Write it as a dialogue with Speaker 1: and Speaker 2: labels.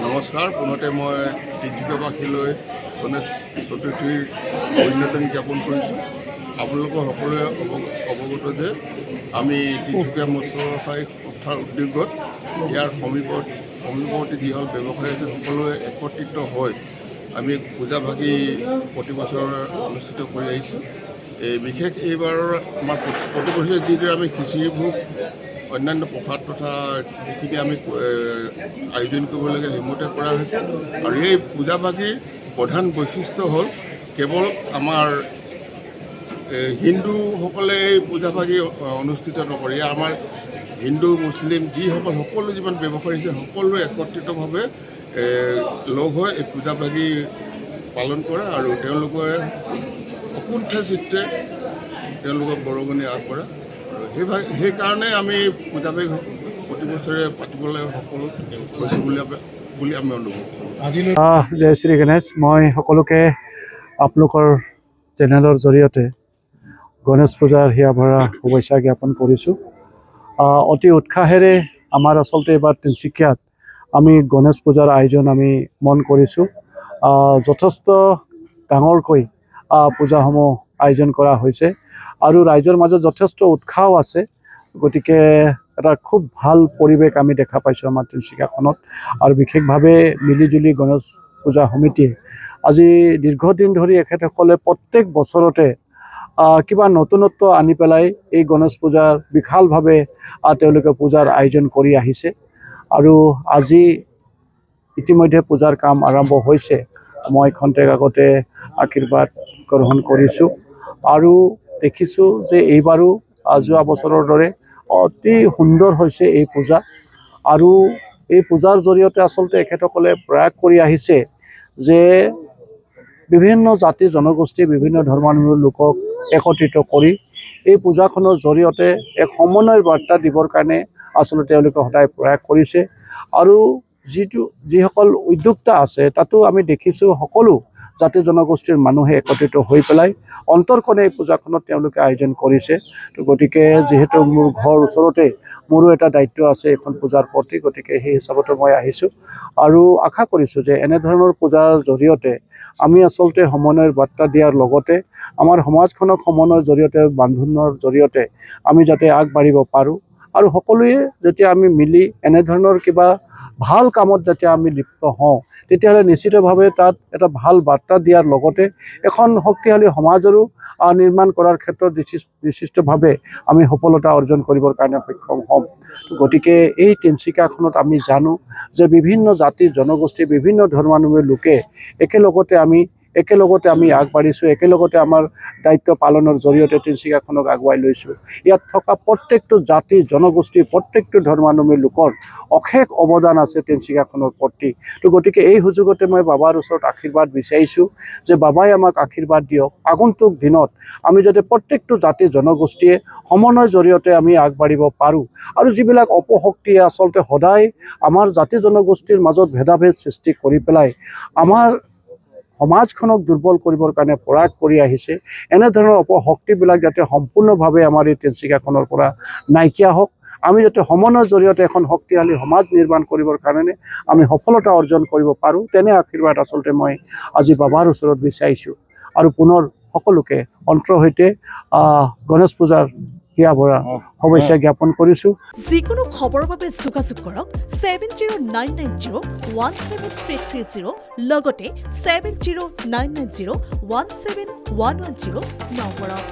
Speaker 1: নমস্কাৰ। পুনতে মই তিনিচুকীয়াবাসীলৈ গণেশ চতুৰ্থীৰ অভিনন্দন জ্ঞাপন কৰিছোঁ। আপোনালোকৰ সকলোৱে অৱগত যে আমি তিনিচুকীয়া মৎস্য ব্যৱসায়ী সংস্থাৰ উদ্যোগত ইয়াৰ সমীপৱৰ্তী যিসকল ব্যৱসায়ী আছে সকলোৱে একত্ৰিত হৈ আমি পূজা ভাগি প্ৰতি বছৰ অনুষ্ঠিত কৰি আহিছোঁ। বিশেষ এইবাৰৰ আমাৰ প্ৰতি বছৰে যিদৰে আমি খিচিৰি ভোগ অন্যান্য প্ৰসাদ তথা যিখিনি আমি আয়োজন কৰিবলগীয়া সেইমতে কৰা হৈছে। আৰু এই পূজা ভাগিৰ প্ৰধান বৈশিষ্ট্য হ'ল কেৱল আমাৰ হিন্দুসকলে এই পূজা ভাগি অনুষ্ঠিত নকৰে, আমাৰ হিন্দু মুছলিম যিসকল সকলো যিমান ব্যৱসায়ী আছে সকলোৱে একত্ৰিতভাৱে লগ হৈ এই পূজা ভাগি পালন কৰে আৰু তেওঁলোকে অকুণ্ঠ চিত্ৰে তেওঁলোকক বৰঙণি আগবঢ়ায়। আৰু সেইকাৰণে আমি পূজা ভাগি প্ৰতি বছৰে পাতিবলৈ সকলো কৈছোঁ বুলি আমি অনুভৱ কৰোঁ।
Speaker 2: জয় শ্ৰী গণেশ। মই সকলোকে আপোনালোকৰ চেনেলৰ জৰিয়তে গণেশ পূজাৰ হিয়া ভৰা শুভেচ্ছা জ্ঞাপন কৰিছোঁ। অতি উৎসাহেৰে আমাৰ আচলতে এইবাৰ তিনিচুকীয়াত আমি গণেশ পূজাৰ আয়োজন আমি মন কৰিছোঁ। যথেষ্ট ডাঙৰকৈ পূজাসমূহ আয়োজন কৰা হৈছে আৰু ৰাইজৰ মাজত যথেষ্ট উৎসাহ আছে। গতিকে এটা খুব ভাল পৰিৱেশ আমি দেখা পাইছোঁ আমাৰ তিনিচুকীয়াখনত। আৰু বিশেষভাৱে মিলিজুলি গণেশ পূজা সমিতিয়ে আজি দীৰ্ঘদিন ধৰি এখেতসকলে প্ৰত্যেক বছৰতে কিবা নতুনত্ব আনি পেলাই এই গণেশ পূজাৰ বিশালভাৱে তেওঁলোকে পূজাৰ আয়োজন কৰি আহিছে। আৰু আজি ইতিমধ্যে পূজাৰ কাম আৰম্ভ হৈছে। মই খন্তেক আগতে আশীৰ্বাদ গ্ৰহণ কৰিছোঁ আৰু দেখিছোঁ যে এইবাৰো যোৱা বছৰৰ দৰে অতি সুন্দৰ হৈছে এই পূজা। আৰু এই পূজাৰ জৰিয়তে আচলতে এখেতসকলে প্ৰয়াস কৰি আহিছে যে বিভিন্ন জাতি জনগোষ্ঠী বিভিন্ন ধৰ্মাৱলম্বী লোকক একত্ৰিত কৰি এই পূজাখনৰ জৰিয়তে এক সমন্বয়ৰ বাৰ্তা দিবৰ কাৰণে আচলতে তেওঁলোকে সদায় প্ৰয়াস কৰিছে। আৰু যিসকল উদ্যোক্তা আছে তাতো আমি দেখিছোঁ সকলো জাতি জনগোষ্ঠীৰ মানুহে একত্ৰিত হৈ পেলাই অন্তৰকণে এই পূজাখনত তেওঁলোকে আয়োজন কৰিছে। তো গতিকে যিহেতু মোৰ ঘৰ ওচৰতে মোৰো এটা দায়িত্ব আছে এখন পূজাৰ প্ৰতি, গতিকে সেই হিচাপতে মই আহিছোঁ আৰু আশা কৰিছোঁ যে এনেধৰণৰ পূজাৰ জৰিয়তে আমি আচলতে সমন্বয়ৰ বাৰ্তা দিয়াৰ লগতে আমাৰ সমাজখনক সমন্বয়ৰ জৰিয়তে বান্ধোনৰ জৰিয়তে আমি যাতে আগবাঢ়িব পাৰোঁ আৰু সকলোৱে যেতিয়া আমি মিলি এনেধৰণৰ কিবা ভাল কামত যেতিয়া আমি লিপ্ত হওঁ তেতিয়াহ'লে নিশ্চিতভাৱে তাত এটা ভাল বাৰ্তা দিয়াৰ লগতে এখন শক্তিশালী সমাজৰো নিৰ্মাণ কৰাৰ ক্ষেত্ৰত নিশ্চিতভাৱে আমি সফলতা অৰ্জন কৰিবৰ কাৰণে সক্ষম হ'ম। গতিকে এই তিনিচুকীয়াখনত আমি জানো যে বিভিন্ন জাতি জনগোষ্ঠী বিভিন্ন ধৰ্মাৱলম্বী লোকে একেলগতে আমি আগবাঢ়িছোঁ, একেলগতে আমাৰ দায়িত্ব পালনৰ জৰিয়তে তিনিচুকীয়াখনক আগুৱাই লৈছোঁ। ইয়াত থকা প্ৰত্যেকটো জাতি জনগোষ্ঠী প্ৰত্যেকটো ধৰ্মাৱলম্বী লোকৰ অশেষ অৱদান আছে তিনিচুকীয়াখনৰ প্ৰতি। তো গতিকে এই সুযোগতে মই বাবাৰ ওচৰত আশীৰ্বাদ বিচাৰিছোঁ যে বাবাই আমাক আশীৰ্বাদ দিয়ক আগন্তুক দিনত আমি যাতে প্ৰত্যেকটো জাতি জনগোষ্ঠীয়ে সমন্বয়ৰ জৰিয়তে আমি আগবাঢ়িব পাৰোঁ আৰু যিবিলাক অপশক্তিয়ে আচলতে সদায় আমাৰ জাতি জনগোষ্ঠীৰ মাজত ভেদাভেদ সৃষ্টি কৰি পেলাই আমাৰ সমাজখনক দুৰ্বল কৰিবৰ কাৰণে প্ৰয়াস কৰি আহিছে, এনেধৰণৰ অপশক্তিবিলাক যাতে সম্পূৰ্ণভাৱে আমাৰ এই তিনিচুকীয়াখনৰ পৰা নাইকিয়া হওক, আমি যাতে সমন্বয়ৰ জৰিয়তে এখন শক্তিশালী সমাজ নিৰ্মাণ কৰিবৰ কাৰণে আমি সফলতা অৰ্জন কৰিব পাৰোঁ, তেনে আশীৰ্বাদ আচলতে মই আজি বাবাৰ ওচৰত বিচাৰিছোঁ। আৰু পুনৰ সকলোকে অন্তৰৰ সৈতে গণেশ পূজাৰ হিয়া ভৰা শুভেচ্ছা জ্ঞাপন কৰিছোঁ।
Speaker 3: যিকোনো খবৰৰ বাবে যোগাযোগ কৰক 7099017330 লগতে 7099017110 নম্বৰত।